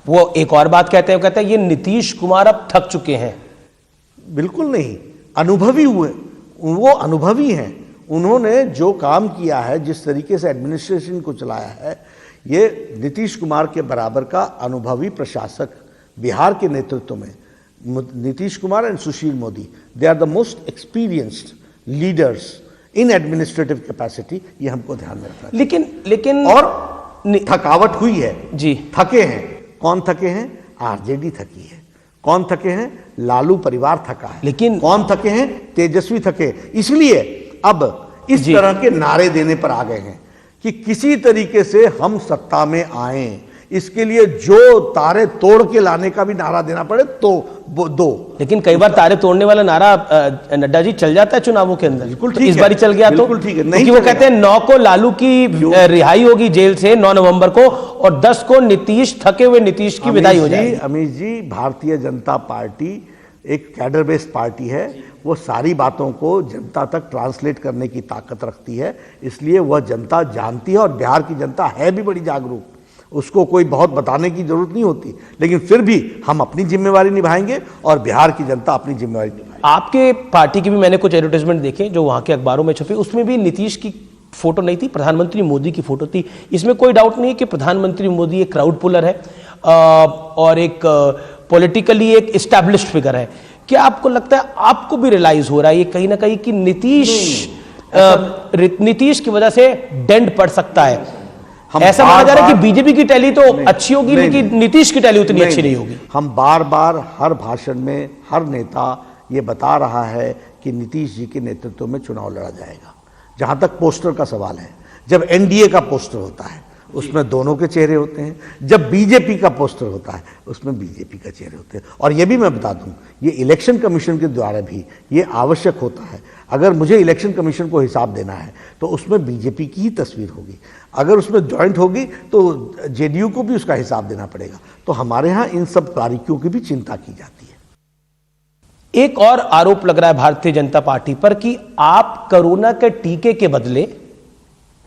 वो एक और बात कहते हैं, कहते हैं ये नीतीश कुमार अब थक चुके हैं। बिल्कुल नहीं, अनुभवी हुए, वो अनुभवी हैं। उन्होंने जो काम किया है, जिस तरीके से एडमिनिस्ट्रेशन को चलाया है, ये नीतीश कुमार के बराबर का अनुभवी प्रशासक बिहार के नेतृत्व में, Nitish Kumar and Sushil Modi, they are the most experienced leaders in administrative capacity. ये हमको ध्यान में रखना है। लेकिन और थकावट हुई है जी, थके हैं। कौन थके हैं? आरजेडी थकी है। कौन थके हैं? लालू परिवार थका है। लेकिन कौन थके हैं? तेजस्वी थके। इसलिए अब इस तरह के नारे देने पर आ गए हैं कि किसी तरीके से हम सत्ता में आए, इसके लिए जो तारे तोड़ के लाने का भी नारा देना पड़े तो वो दो। लेकिन कई बार तारे तोड़ने वाला नारा नड्डा जी चल जाता है चुनावों के अंदर। बिल्कुल तो ठीक इस है, बार चल गया तो बिल्कुल ठीक है। नहीं, वो कहते हैं 9 को लालू की रिहाई होगी जेल से 9 नवंबर को, और 10 को नीतीश, थके हुए नीतीश की विदाई हो जाएगी। अमित जी, भारतीय जनता पार्टी एक कैडर बेस्ड पार्टी है। वो सारी बातों को जनता तक ट्रांसलेट करने की ताकत रखती है, इसलिए वह जनता जानती है। और बिहार की जनता है भी बड़ी जागरूक, उसको कोई बहुत बताने की जरूरत नहीं होती। लेकिन फिर भी हम अपनी जिम्मेवारी निभाएंगे और बिहार की जनता अपनी जिम्मेवारी निभाएगी। आपके पार्टी की भी मैंने कुछ एडवर्टाइजमेंट देखे जो वहां के अखबारों में छपे, उसमें भी नीतीश की फोटो नहीं थी, प्रधानमंत्री मोदी की फोटो थी। इसमें कोई डाउट नहीं है कि प्रधानमंत्री मोदी एक क्राउड पुलर है और एक पॉलिटिकली एक एस्टैब्लिश्ड फिगर है। क्या आपको लगता है, आपको भी रियलाइज हो रहा है ये कहीं ना कहीं कि नीतीश की वजह से डेंट पड़ सकता है? ऐसा माना जा रहा है कि बीजेपी की टैली तो अच्छी होगी, लेकिन नीतीश की टैली उतनी अच्छी नहीं होगी। हम बार बार हर भाषण में हर नेता ये बता रहा है कि नीतीश जी के नेतृत्व में चुनाव लड़ा जाएगा। जहां तक पोस्टर का सवाल है, जब एनडीए का पोस्टर होता है उसमें दोनों के चेहरे होते हैं, जब बीजेपी का पोस्टर होता है उसमें बीजेपी का चेहरे होते हैं। और ये भी मैं बता दूं, ये इलेक्शन कमीशन के द्वारा भी ये आवश्यक होता है। अगर मुझे इलेक्शन कमीशन को हिसाब देना है तो उसमें बीजेपी की ही तस्वीर होगी, अगर उसमें ज्वाइंट होगी तो जेडीयू को भी उसका हिसाब देना पड़ेगा। तो हमारे यहाँ इन सब बारीकियों की भी चिंता की जाती है। एक और आरोप लग रहा है भारतीय जनता पार्टी पर कि आप कोरोना के टीके के बदले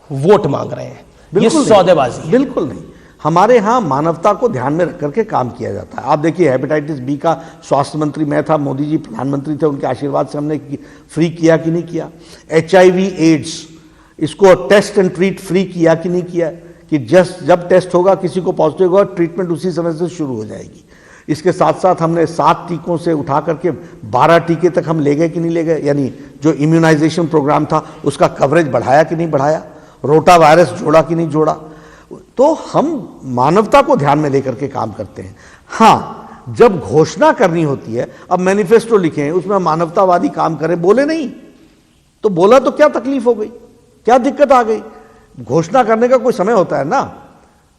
वोट मांग रहे हैं। ये सौदेबाजी है। बिल्कुल नहीं, हमारे यहाँ मानवता को ध्यान में रख करके काम किया जाता है। आप देखिए, हेपेटाइटिस बी का स्वास्थ्य मंत्री मैं था, मोदी जी प्रधानमंत्री थे, उनके आशीर्वाद से हमने फ्री किया कि नहीं किया। HIV एड्स, इसको टेस्ट एंड ट्रीट फ्री किया कि नहीं किया, कि जब टेस्ट होगा किसी को पॉजिटिव होगा ट्रीटमेंट उसी समय से शुरू हो जाएगी। इसके साथ साथ हमने 7 टीकों से उठा करके 12 टीके तक हम ले गए कि नहीं ले गए, यानी जो इम्यूनाइजेशन प्रोग्राम था उसका कवरेज बढ़ाया कि नहीं बढ़ाया, रोटा वायरस जोड़ा कि नहीं जोड़ा। तो हम मानवता को ध्यान में लेकर के काम करते हैं। हाँ, जब घोषणा करनी होती है, अब मैनिफेस्टो लिखे हैं उसमें मानवतावादी काम करें, बोले नहीं तो बोला तो क्या तकलीफ हो गई, क्या दिक्कत आ गई? घोषणा करने का कोई समय होता है ना।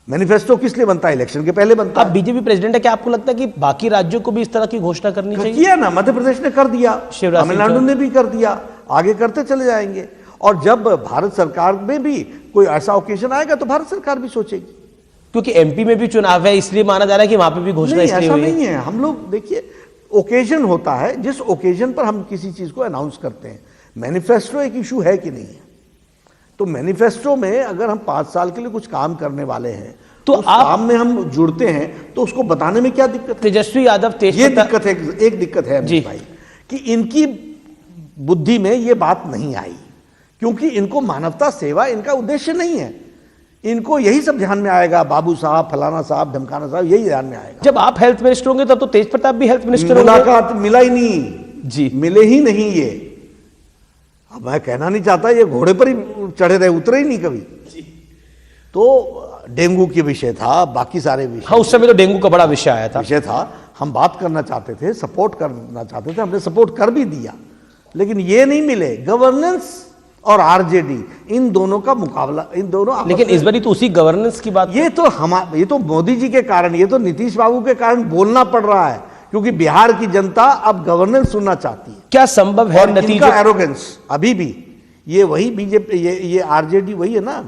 मैनिफेस्टो किस लिए बनता है? इलेक्शन के पहले बनता है। अब बीजेपी प्रेसिडेंट है, क्या आपको लगता है कि बाकी राज्यों को भी इस तरह की घोषणा करनी चाहिए? किया ना, मध्य प्रदेश ने कर दिया, तमिलनाडु ने भी कर दिया, आगे करते चले जाएंगे। और जब भारत सरकार में भी कोई ऐसा ओकेजन आएगा तो भारत सरकार भी सोचेगी। क्योंकि एमपी में भी चुनाव है, इसलिए माना जा रहा है कि वहां पे भी घोषणा इसलिए ऐसा हुई है। नहीं है। हम लोग देखिए, ओकेजन होता है, जिस ओकेजन पर हम किसी चीज को अनाउंस करते हैं। मैनिफेस्टो एक इशू है कि नहीं है, तो मैनिफेस्टो में अगर हम 5 साल के लिए कुछ काम करने वाले हैं तो उस काम में हम जुड़ते हैं तो उसको बताने में क्या दिक्कत है? तेजस्वी यादव, ये दिक्कत है, एक दिक्कत है अमित भाई, कि इनकी बुद्धि में ये बात नहीं आई, क्योंकि इनको मानवता सेवा इनका उद्देश्य नहीं है। इनको यही सब ध्यान में आएगा, बाबू साहब, फलाना साहब, धमकाना साहब, यही ध्यान में आएगा। जब आप हेल्थ मिनिस्टर होंगे तब तो तेज प्रताप भी हेल्थ मिनिस्टर होंगे। मुलाकात मिला ही नहीं जी, मिले ही नहीं। ये अब मैं कहना नहीं चाहता, ये घोड़े पर ही चढ़े रहे, उतरे ही नहीं कभी। तो डेंगू के विषय था, बाकी सारे विषय, हाँ उस समय तो डेंगू का बड़ा विषय था। हम बात करना चाहते थे, सपोर्ट करना चाहते थे, हमने सपोर्ट कर भी दिया, लेकिन ये नहीं मिले। गवर्नेंस और आरजेडी, इन दोनों का मुकाबला, इन दोनों, लेकिन इस बार तो उसी गवर्नेंस की बात, ये तो मोदी जी के कारण, ये तो नीतीश बाबू के कारण बोलना पड़ रहा है, क्योंकि बिहार की जनता अब गवर्नेंस सुनना चाहती है। क्या संभव है नतीजा? एरोगेंस अभी भी, ये वही बीजेपी, ये आरजेडी वही है ना,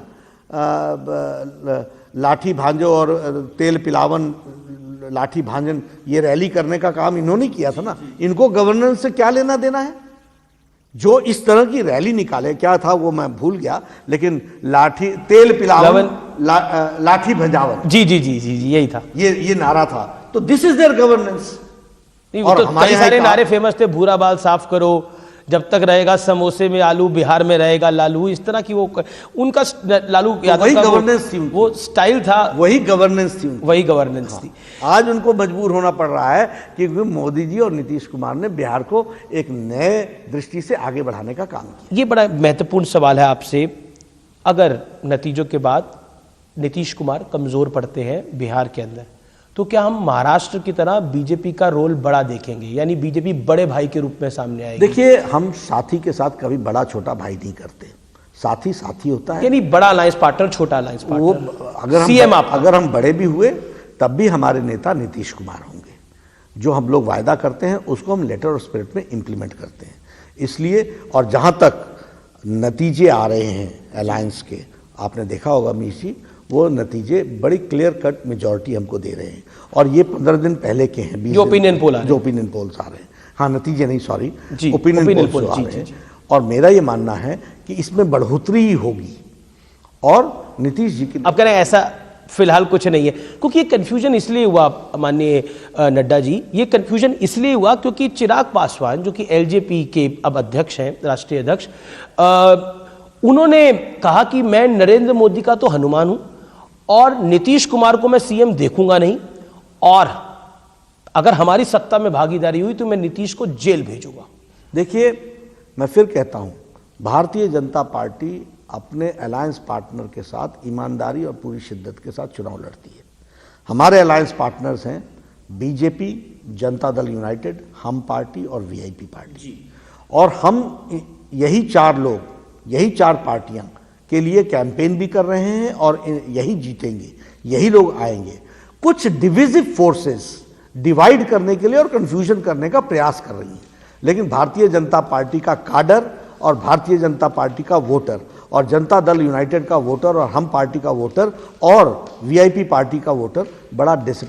लाठी भांजो और तेल पिलावन, लाठी भांजन, ये रैली करने का काम इन्होंने किया था ना। इनको गवर्नेंस से क्या लेना देना है? जो इस तरह की रैली निकाले, क्या था वो मैं भूल गया, लेकिन लाठी तेल पिलावन लाठी भजावन, जी जी जी जी जी यही था, ये नारा था। तो दिस इज देयर गवर्नेंस। और तो कई सारे नारे फेमस थे, भूरा बाल साफ करो, जब तक रहेगा समोसे में आलू, बिहार में रहेगा लालू, इस तरह की वो उनका लालू यादव वही का गवर्नेंस थी, वो स्टाइल था, वही गवर्नेंस थी, वही गवर्नेंस थी। आज उनको मजबूर होना पड़ रहा है क्योंकि मोदी जी और नीतीश कुमार ने बिहार को एक नए दृष्टि से आगे बढ़ाने का काम किया। ये बड़ा महत्वपूर्ण सवाल है आपसे, अगर नतीजों के बाद नीतीश कुमार कमजोर पड़ते हैं बिहार के अंदर, तो क्या हम महाराष्ट्र की तरह बीजेपी का रोल बड़ा देखेंगे, यानी बीजेपी बड़े भाई के रूप में सामने आएगी? देखिए, हम साथी के साथ कभी बड़ा छोटा भाई नहीं करते, साथी साथी होता है। यानी बड़ा अलायंस पार्टनर, छोटा अलायंस वो पार्टनर, अगर हम बड़े भी हुए तब भी हमारे नेता नीतीश कुमार होंगे। जो हम लोग वायदा करते हैं उसको हम लेटर ऑफ स्पिरिट में इंप्लीमेंट करते हैं। इसलिए, और जहां तक नतीजे आ रहे हैं अलायंस के, आपने देखा होगा अमीश जी, वो नतीजे बड़ी क्लियर कट मेजॉरिटी हमको दे रहे हैं। और ये 15 दिन पहले के हैं, जो ओपिनियन पोल जो ओपिनियन पोल्स आ रहे हैं, हाँ नतीजे नहीं, सॉरी, ओपिनियन पोल आ रहे हैं। और मेरा ये मानना है कि इसमें बढ़ोतरी ही होगी। और नीतीश जी की, अब कह रहे हैं ऐसा फिलहाल कुछ नहीं है, क्योंकि ये कंफ्यूजन इसलिए हुआ माननीय नड्डा जी, ये कंफ्यूजन इसलिए हुआ क्योंकि चिराग पासवान जो कि एलजेपी के अब अध्यक्ष हैं, राष्ट्रीय अध्यक्ष, उन्होंने कहा कि मैं नरेंद्र मोदी का तो हनुमान हूं और नीतीश कुमार को मैं सीएम देखूंगा नहीं, और अगर हमारी सत्ता में भागीदारी हुई तो मैं नीतीश को जेल भेजूंगा। देखिए, मैं फिर कहता हूं, भारतीय जनता पार्टी अपने अलायंस पार्टनर के साथ ईमानदारी और पूरी शिद्दत के साथ चुनाव लड़ती है। हमारे अलायंस पार्टनर्स हैं बीजेपी, जनता दल यूनाइटेड, हम पार्टी और वीआईपी पार्टी। और हम यही चार लोग, यही चार पार्टियां के लिए कैंपेन भी कर रहे हैं और यही जीतेंगे, यही लोग आएंगे। कुछ डिविजिव फोर्सेस डिवाइड करने के लिए और कंफ्यूजन करने का प्रयास कर रही हैं, लेकिन भारतीय जनता पार्टी का काडर और भारतीय जनता पार्टी का वोटर और जनता दल यूनाइटेड का वोटर और हम पार्टी का वोटर और वीआईपी पार्टी का वोटर बड़ा डिसिप्लिन